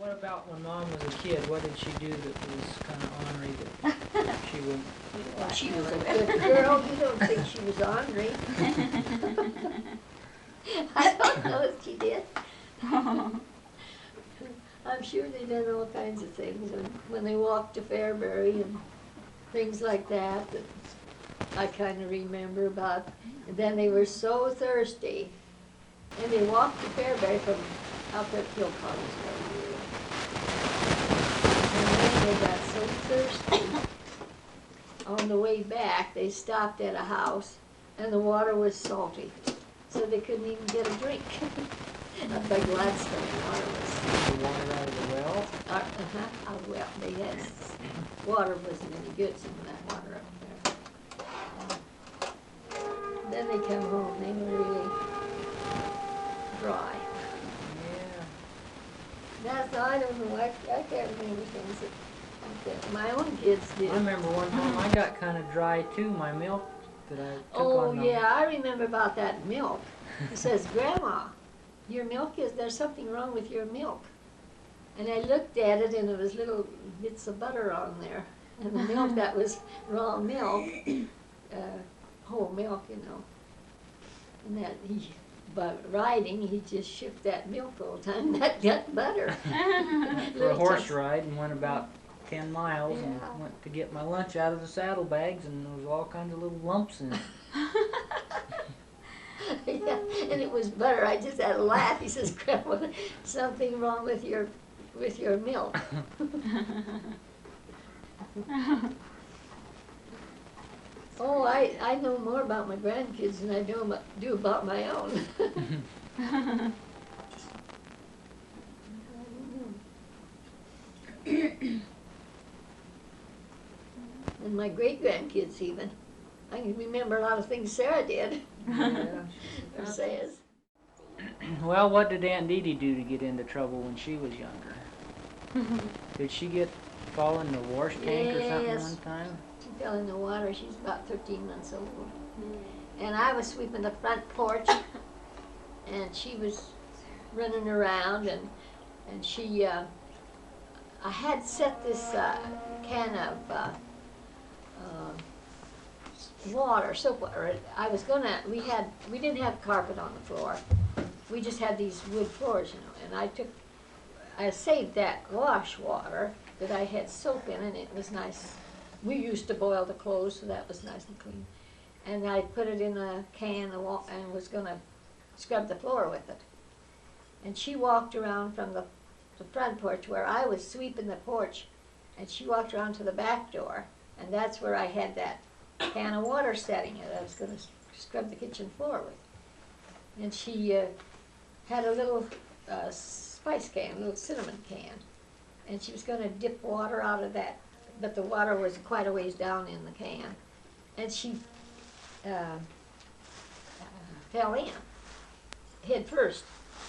What about when Mom was a kid? What did she do that was kind of ornery that she wouldn't? Well, she was a good girl. You don't think she was ornery? I don't know if she did. I'm sure they did all kinds of things, and when they walked to Fairbury and things like that, that I kind of remember about. And then they were so thirsty, and they walked to Fairbury from out there at Kilconisville. And then they got so thirsty. On the way back, they stopped at a house, and the water was salty, so they couldn't even get a drink. Up by Gladstone, water was. The water out of the well? Out of the well. They had, water wasn't any good, some of that water up there. Then they come home, they were really dry. Yeah. That's, I don't know, I can't remember things that my own kids did. I remember one time I got kind of dry too, my milk that I took on the... Yeah, I remember about that milk. It says, Grandma, your milk there's something wrong with your milk. And I looked at it and it was little bits of butter on there. And the milk that was raw milk, whole milk, you know. And that by riding, he just shipped that milk all the time, that got butter. For a horse ride, and went about 10 miles and went to get my lunch out of the saddlebags, and there was all kinds of little lumps in it. Yeah, and it was butter. I just had a laugh. He says, Grandma, something wrong with your milk. Oh, I know more about my grandkids than I do about my own. And my great-grandkids even. I can remember a lot of things Sarah did. Yeah. Or says. Well, what did Aunt Dee Dee do to get into trouble when she was younger? Did she fall in the wash tank or something one time? She fell in the water. She's about 13 months old. And I was sweeping the front porch, and she was running around, and she, I had set this can of water, soap water. We didn't have carpet on the floor. We just had these wood floors, you know, and I saved that wash water that I had soap in, and it was nice. We used to boil the clothes, so that was nice and clean. And I put it in a can and was going to scrub the floor with it. And she walked around from the front porch where I was sweeping the porch, and she walked around to the back door, and that's where I had that can of water setting that I was going to scrub the kitchen floor with. And she had a little spice can, a little cinnamon can, and she was going to dip water out of that, but the water was quite a ways down in the can, and she fell in head first.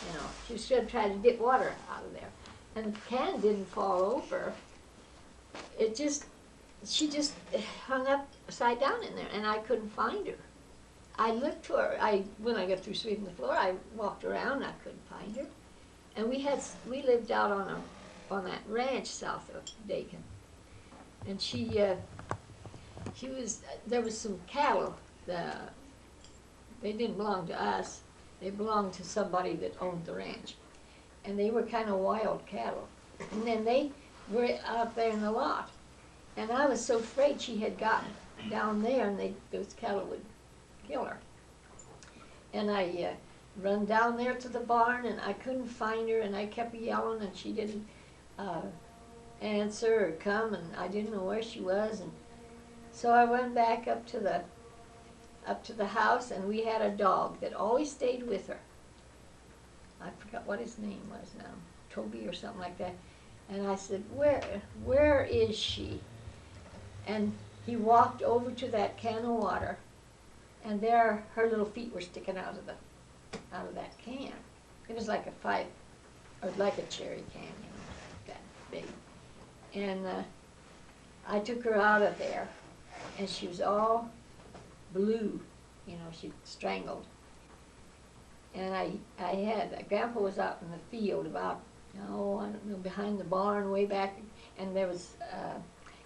You know, she was going to try to dip water out of there, and the can didn't fall over. She just hung upside down in there, and I couldn't find her. I looked for her. When I got through sweeping the floor, I walked around, and I couldn't find her. And we lived out on that ranch south of Dakin, and there was some cattle. They didn't belong to us. They belonged to somebody that owned the ranch, and they were kind of wild cattle. And then they were out there in the lot. And I was so afraid she had gotten down there and those cattle would kill her. And I run down there to the barn, and I couldn't find her, and I kept yelling, and she didn't answer or come, and I didn't know where she was. And so I went back up to the house, and we had a dog that always stayed with her. I forgot what his name was now, Toby or something like that. And I said, where is she? And he walked over to that can of water, and there her little feet were sticking out of that can. It was like like a cherry can, you know, that big. And I took her out of there, and she was all blue, you know, she strangled. And Grandpa was out in the field about, I don't know, behind the barn way back, and there was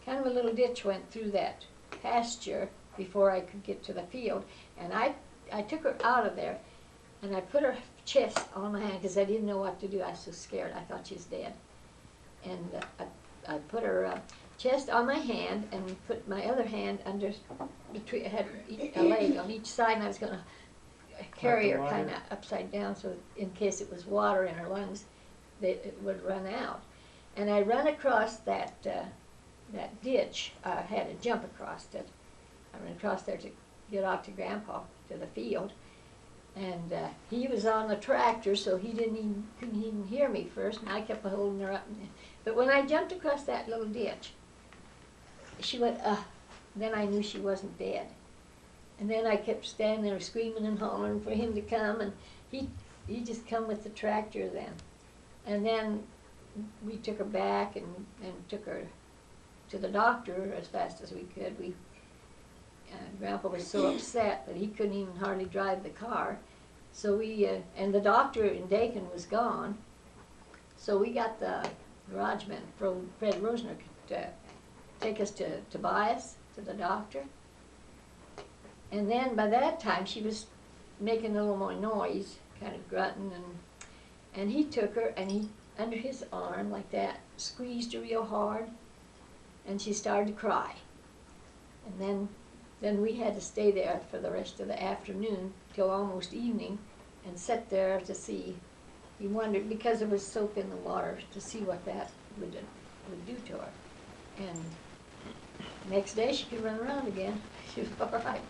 kind of a little ditch went through that pasture before I could get to the field. And I took her out of there, and I put her chest on my hand because I didn't know what to do. I was so scared. I thought she was dead. And I put her chest on my hand and put my other hand under, between, I had a leg on each side, and I was going to carry her kind of upside down so in case it was water in her lungs, it would run out. And I run across that ditch. I had to jump across it. I ran across there to get out to Grandpa, to the field. And he was on the tractor, so he couldn't even hear me first, and I kept holding her up. But when I jumped across that little ditch, she went, then I knew she wasn't dead. And then I kept standing there screaming and hollering for him to come, and he just come with the tractor then. And then we took her back and took her to the doctor as fast as we could. Grandpa was so upset that he couldn't even hardly drive the car. So and the doctor in Dakin was gone. So we got the garage man, Fred Rosner, to take us to Tobias, to the doctor. And then by that time she was making a little more noise, kind of grunting, and he took her and he, under his arm like that, squeezed her real hard, and she started to cry. And then we had to stay there for the rest of the afternoon till almost evening and sit there to see. He wondered, because there was soap in the water, to see what that would do to her. And next day she could run around again. She was all right.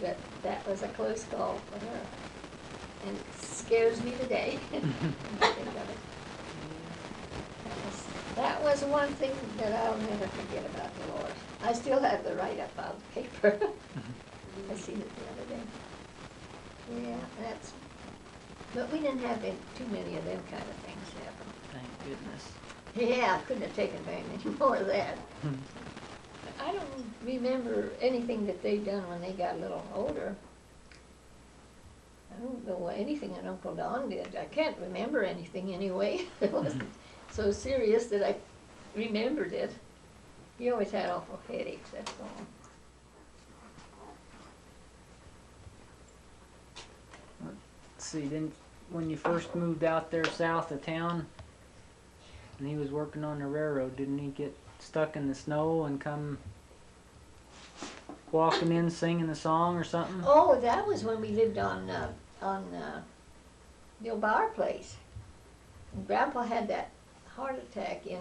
But that was a close call for her. And it scares me today. Think of it. That was one thing that I'll never forget about Dolores. I still have the write-up on the paper. I seen it the other day. Yeah, but we didn't have too many of them kind of things happen. Thank goodness. Yeah, I couldn't have taken very many more of that. I don't remember anything that they'd done when they got a little older. I don't know anything that Uncle Don did. I can't remember anything anyway. It wasn't so serious that I remembered it. He always had awful headaches, that's all. Let's see, then when you first moved out there south of town and he was working on the railroad, didn't he get stuck in the snow and come walking in singing a song or something? Oh, that was when we lived on the old bar place. And Grandpa had that heart attack in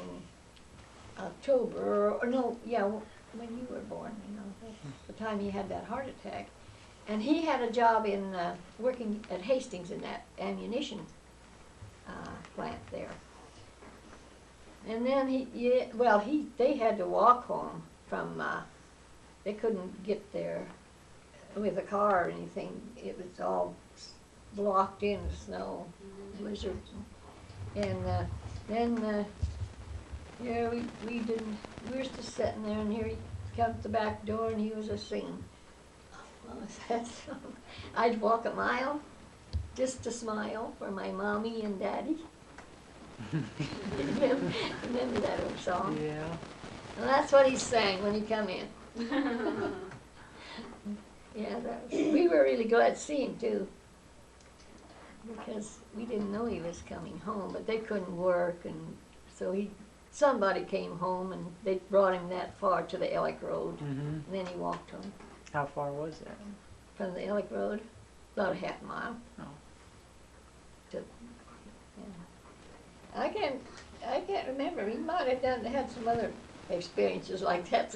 October, or no, yeah, when you were born, you know, the time he had that heart attack. And he had a job in working at Hastings in that ammunition plant there. And then they had to walk home from, they couldn't get there with a car or anything. It was all blocked in snow, blizzards. And then yeah, we didn't, we were just sitting there, and here he come to the back door, and he was a singing. What was that song? I'd walk a mile just to smile for my mommy and daddy. Remember that old song? Yeah. And that's what he sang when he come in. Yeah, we were really glad to see him too, because we didn't know he was coming home, but they couldn't work, and so somebody came home, and they brought him that far to the Ellick Road, and then he walked home. How far was that? From the Ellick Road, about a half mile. Oh. I can't remember. He might have had some other experiences like that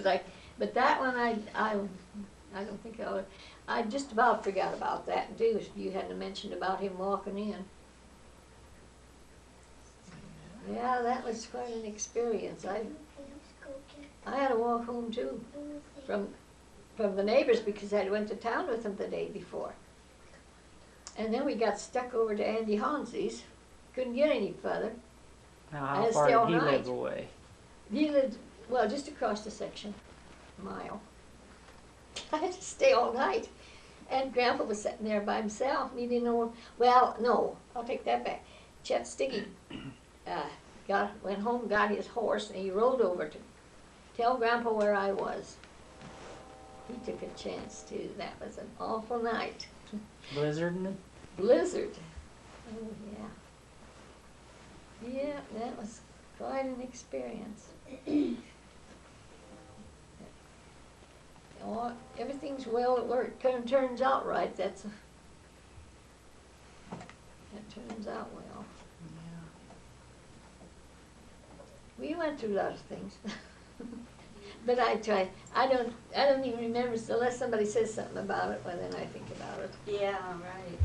but that one I don't think I just about forgot about that too. If you hadn't mentioned about him walking in. Yeah, that was quite an experience. I had to walk home too from the neighbors because I went to town with them the day before. And then we got stuck over to Andy Hansi's. Couldn't get any further. Now, how far did he live away? He lived, well, just across the section, a mile. I had to stay all night. And Grandpa was sitting there by himself, and he didn't know, well, no, I'll take that back. Chet Stiggy went home, got his horse, and he rode over to tell Grandpa where I was. He took a chance too. That was an awful night. Blizzarding it? Blizzard. Oh yeah. Yeah, that was quite an experience. Oh, everything's well, it turns out right. That turns out well. Yeah. We went through a lot of things. But I don't even remember unless somebody says something about it, well then I think about it. Yeah, right.